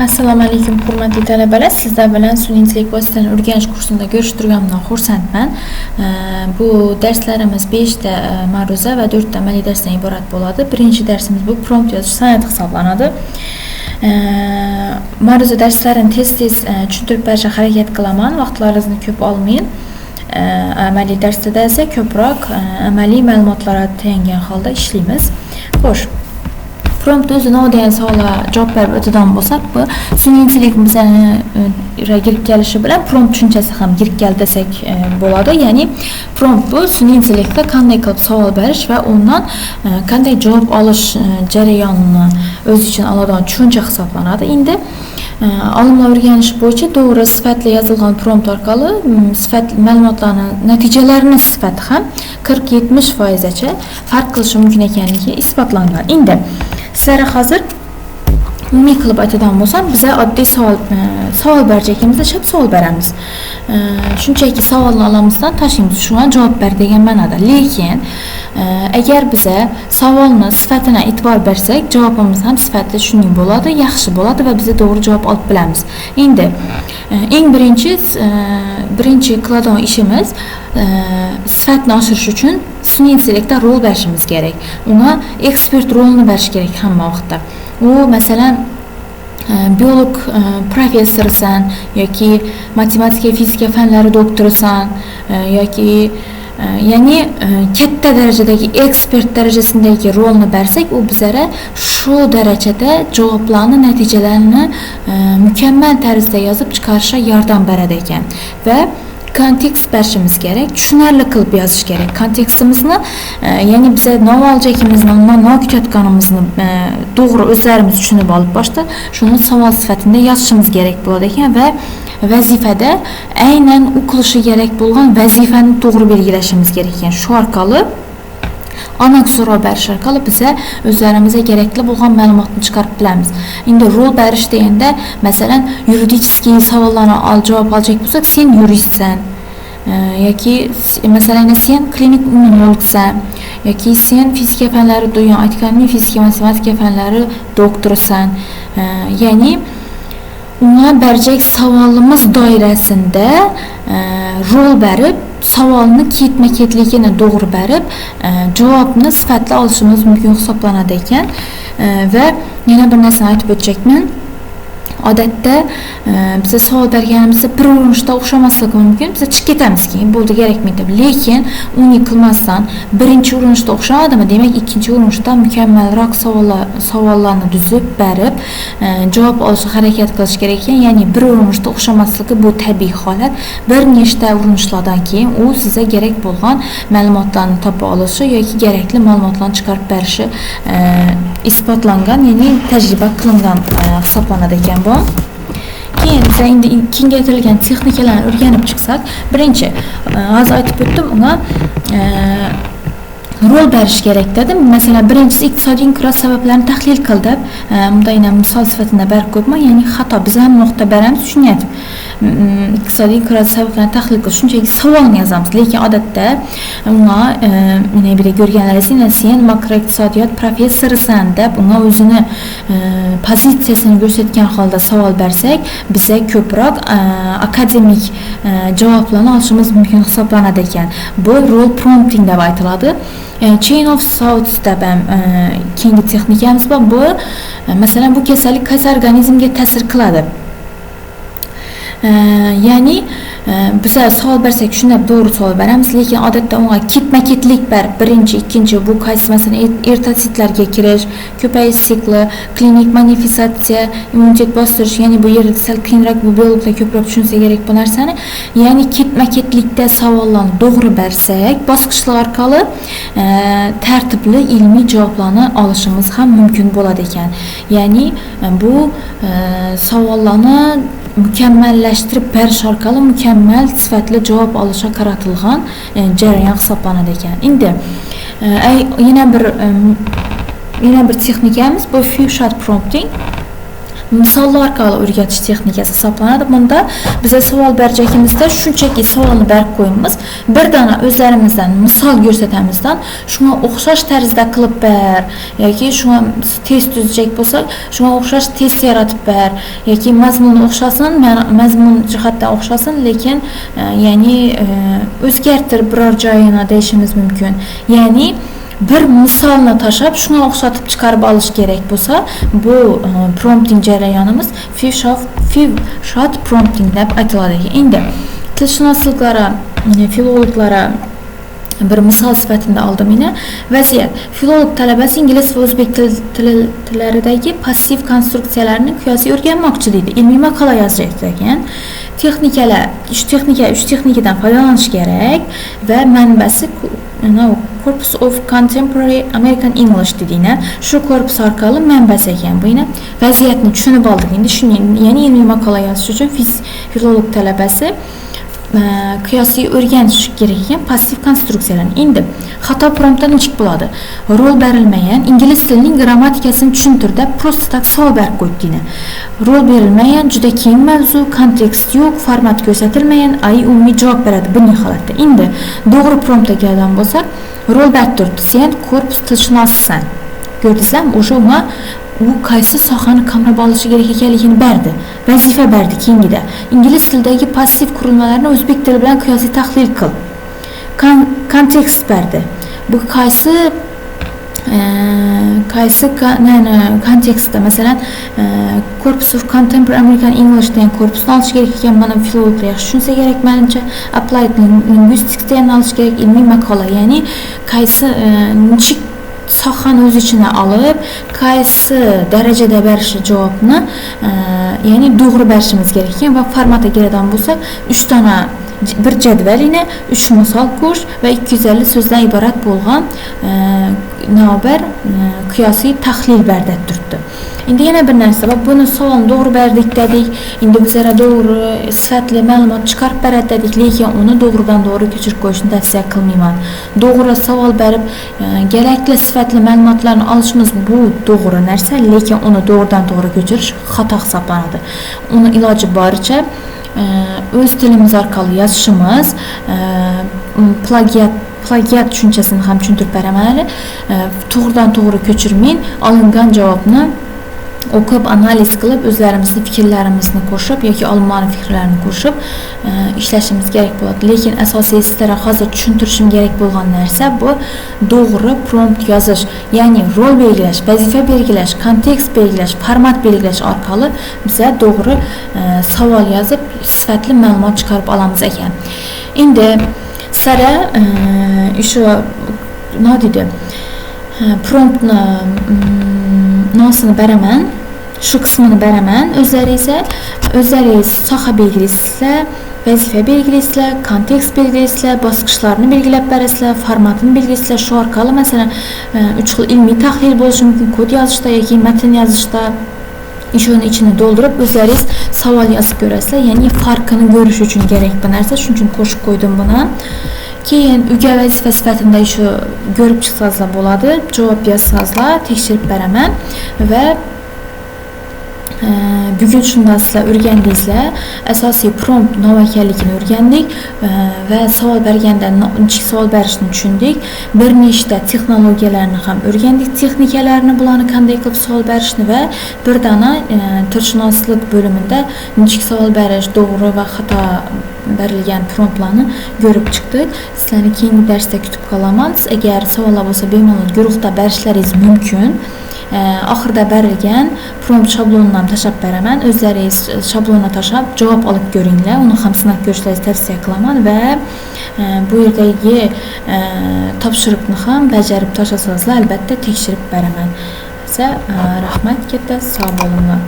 Assalomu alaykum hurmatli talabalar. Sizlar bilan sun'iy intellekt vositalarini o'rganish kursida ko'rishtirganimdan xursandman. Bu darslarimiz 5 ta ma'ruza va 4 ta amaliy darsdan iborat bo'ladi. Birinchi darsimiz bu prompt yozish san'ati hisoblanadi. Ma'ruza darslarini tez-tez tushuntirib berishga harakat qilaman. Vaqtlaringizni ko'p olmang. Amaliy darsda esa ko'proq amaliy ma'lumotlarga tayangan holda ishlaymiz. Xo'sh. Prompt o'zini oddiy savolga javob berib o'tadigan bo'lsak, bu sun'iy intellekt bizani girib kelishi bilan prompt tushunchasi ham girib keldi desak bo'ladi. Ya'ni prompt bu sun'iy intellektga qanday qilib savol berish va undan qanday javob olish jarayonini o'z ichiga oladigan tushuncha hisoblanadi. Endi olimlar o'rganish bo'yicha to'g'ri sifatli yozilgan prompt orqali sifatli ma'lumotlarning natijalarini sifati ham 40-70%gacha farq qilishi mumkin ekanligi isbotlangan. Endi sizlarga hozir umumiy qilib aytadigan bo'lsam, biz oddiy savol berishimizda shab savol beramiz. Shunchaki savolni olamizdan tashlaymiz, shunga javob ber degan ma'noda. Lekin agar biz savolni sifatini e'tibor bersak, javobimiz ham sifatli shunday bo'ladi, yaxshi bo'ladi va biz to'g'ri javob olib bilamiz. Endi eng birinchi qiladigan ishimiz sifatni oshirish uchun sun'iy intellektga rol berishimiz kerak. Unga ekspert rolini berish kerak hamma vaqtda. U masalan biolog professorisan yoki matematika, fizika fanlari doktorisan yoki ya'ni katta darajadagi ekspert darajasindagi rolni bersak, u bizlarga shu darajada javoblarni, natijalarini mukammal tarzda yozib chiqarishga yordam beradi ekan va kontekst berishimiz kerak, tushunarli qilib yozish kerak. Kontekstimizni, ya'ni biz nima olacakimizni, nima kutayotganimizni to'g'ri o'zlarimiz tushunib olib boshda shuni savol sifatida yozishimiz kerak bo'ladi ekan va vazifada aynan u qilishi kerak bo'lgan vazifani to'g'ri belgilashimiz kerak ekan. Shu orqali aniq so'rov berish orqali biz o'zlarimizga kerakli bo'lgan ma'lumotni chiqarib bilamiz. Endi rol berish deganda, masalan, yuridiskiy savollarni javob olacak bo'lsak, sen yuristsan yoki masalan sen klinik immunologsan yoki sen fizika fanlari aytganimdek fizika, matematika fanlari doktorisan. Ya'ni unga berajak savolimiz doirasida rol berib, savolni ketma-ketligini to'g'ri berib, javobni sifatli olishimiz mumkin hisoblanadi ekan. Va yana bir narsani aytib o'tmoqchiman. Odatda biz savol berganimizda bir urinishda o'xshamasligi mumkin. Biz chiqib ketamiz, keyin bo'ldi kerakmaydi. Lekin uni qilmasdan birinchi urinishda o'xshamadimi? Demak, ikkinchi urinishda mukammalroq savollarni tuzib berib, javob olishga harakat qilish kerak ekan. Ya'ni bir urinishda o'xshamasligi bu tabiiy holat. Bir nechta urinishlardan keyin u sizga kerak bo'lgan ma'lumotlarni topa olishi yoki kerakli ma'lumotlarni chiqarib berishi isbotlangan, ya'ni tajriba qilingan hisoblanadi ekan bu. Keyin biz endi kengaytirilgan texnikalarni o'rganib chiqsak, birinchi hozir aytib o'tdim, unga rol berish kerak dedim. Masalan, birinchisi iqtisodiy inqiroz sabablarini tahlil qil deb, bunday misol sifatida berib ko'pman, ya'ni xato. Biz ham nuqta beramiz, tushunyapti. Iqtisodiy inqiroz sabablarini tahlil qilish, shunchaki savolni yozamiz. Lekin odatda unga mana bu yerda ko'rganlaringiz, sen makroiqtisodiyot professorisan deb unga o'zini pozitsiyasini ko'rsatgan holda savol bersak, bizga ko'proq akademik javoblarni olishimiz mumkin hisoblanadi ekan. Bu rol prompting deb aytiladi. Chain of thoughts deb keyingi texnikamiz bor. Bu masalan bu kasallik qaysi organizmga ta'sir qiladi? Ya'ni biz savol bersak shunda to'g'ri savol beramiz, lekin odatda unga ketma-ketlik berib, birinchi, ikkinchi bu qaysi masalan ertositlarga kirish, ko'payish sikli, klinik manifestatsiya, immunitet bostirish, ya'ni bu yerda sal qiyinroq, bu biologlar ko'proq tushunsa kerak bu narsani. Ya'ni ketma-ketlikda savollarni to'g'ri bersak, bosqichlar orqali tartibli ilmiy javoblarni olishimiz ham mumkin bo'ladi ekan. Ya'ni bu savollarni mukammallashtirib berish orqali mukammal sifatli javob olishga qaratilgan jarayon hisoblanadi ekan. Endi yana bir texnikamiz bu few shot prompting. misallar orqali o'rgatish texnikasi hisoblanadi. Bunda bize savol berəcəkimizdə shunchaki savolni berib qoyumuz. Bir dana özlərimizdən misal göstərəmizdən şuna oxşaş tərzdə qılıb ber, yoki şuna test düzəcək bolsaq, şuna oxşaş test yaratıb ber, yoki məzmunu oxşasın, məzmun cəhətdə oxşasın, lekin yəni özgərtir biror joyini deyişimiz mümkün. Yəni bir misalını taşıp şuna oxşatıp çıkarıp alış gerek bolsa, bu prompting jarayonimiz few shot prompting deb aytiladi. Endi tilshunosliklara, filologlara bir misal sifatında aldım yine. Vəziyyət. Filolog tələbəsi ingilis və özbek tilləridəki passiv konstruksiyalarını qiyasi öyrənməkçidir. İlmi makala yazacaqdır. Üç texnikadan faydalanış gerek ve mənbəsi Corpus of Contemporary American English dediğine şu korpus arkalı mənbəsi ekan. Bu yine vəziyyətini düşünüb aldıq. İndi yeni ilmi makala yazışı üçün filolog tələbəsi qiyasi öyrəniş gereken passiv konstruksiyalarını. İndi xata promptdan nechik bo'ladi? Rol berilmeyen ingliz tilinin grammatikasini tushuntirda prosta tak savol berib qo'yibdini. Rol berilmeyen juda keng mavzu, kontekst yo'q, format ko'rsatilmagan, umumiy javob beradi bunday holatda. Endi to'g'ri promptga keladigan bo'lsak, rol berib turibdi. Sen korpus tilshunossan. Gördingizmi? O'sha unga u qaysi sohani qamrab olishi kerak ekanligini berdi. Vazifa berdi keyingida. Ingliz tilidagi passiv qurilmalarni o'zbek tili bilan qiyosiy tahlil qil. Kontekst berdi. Bu qaysi kontekstda, masalan, Corpus of Contemporary American English degan korpusni olish kerak ekan, mana filologlar yaxshi tushunsa kerak menimcha. Applied Linguistics degan olish kerak, ilmiy maqola, ya'ni qaysi nechik sohani o'z ichine alıp qaysi darajada berishi javobni ya'ni to'g'ri berishimiz kerak ekan va formatga keladigan bo'lsak 3 dona bir jadvalini 3 misol ko'rish va 250 so'zdan iborat bo'lgan navbar qiyosiy tahlil berdi turibdi. Endi yana bir narsa bor. Buni savolni to'g'ri berdik dedik. Endi bizlarga to'g'ri sifatli ma'lumot chiqarib beradi dedik, lekin uni to'g'ridan to'g'ri ko'chirib qo'yishni tavsiya qilmayman. To'g'ri savol berib, kerakli sifatli ma'lumotlarni olishimiz bu to'g'ri narsa, lekin uni to'g'ridan to'g'ri ko'chirish xato hisoblanadi. Uni iloji boricha o'z tilimiz orqali yozishimiz, plagiat tushunchasini ham tushuntirib beraman. To'g'ridan to'g'ri ko'chirmang, olingan javobni o'qib analiz qilib o'zlarimizni fikrlarimizni qo'shib yoki olimlarning fikrlarini qo'shib ishlashimiz kerak bo'ladi. Lekin asosiy sizlarga hozir tushuntirishim kerak bo'lgan narsa bu to'g'ri prompt yozish, ya'ni rol belgilash, vazifa belgilash, kontekst belgilash, format belgilash orqali biza to'g'ri savol yozib sifatli ma'lumot chiqarib olamiz ekan. Endi sizlarga shu nima deydi? Promptni nosini beraman, şu qismini beraman. O'zlaringiz soha belgilaysizlar, vazifa belgilaysizlar, kontekst belgilaysizlar, bosqichlarni belgilab berasizlar, formatini belgilaysizlar. Shu orqali masalan 3 xil ilmiy tahlil bo'lishi mumkin, kod yozishda yoki matn yozishda. Shuni ichini doldurib o'zlaringiz savol yozib ko'rasizlar. Ya'ni farqini ko'rish uchun kerak bu narsa. Shuning uchun qo'shib qo'ydim buni. Keyin uyga vazifa sifatida shu ko'rib chiqsangizlar bo'ladi, javob yozsangizlar tekshirib beraman va bugun shundan sizlar o'rgandingizlar. Asosiy prompt nima ekanligini o'rgandik va savol berganda nechik savol berishni tushundik. Bir nechta texnologiyalarni ham o'rgandik, texnikalarni, bularni qanday qilib savol berishni va bir dana tilshunoslik bo'limida nechik savol berish, to'g'ri va xato berilgan promptlarni ko'rib chiqdik. Sizlarni keyingi darsda kutib qolaman. Agar savollar bo'lsa bemalol guruhda berishlaringiz mumkin. Oxirida berilgan prompt shablonini ham tashlab beraman. O'zlaringiz shablonni tashlab javob olib ko'ringlar. Uni ham sinab ko'rishlaringizni tavsiya qilaman va bu yerdagi topshiriqni ham bajarib tashlasangiz albatta tekshirib beraman. Rahmat katta, sog' bo'linglar.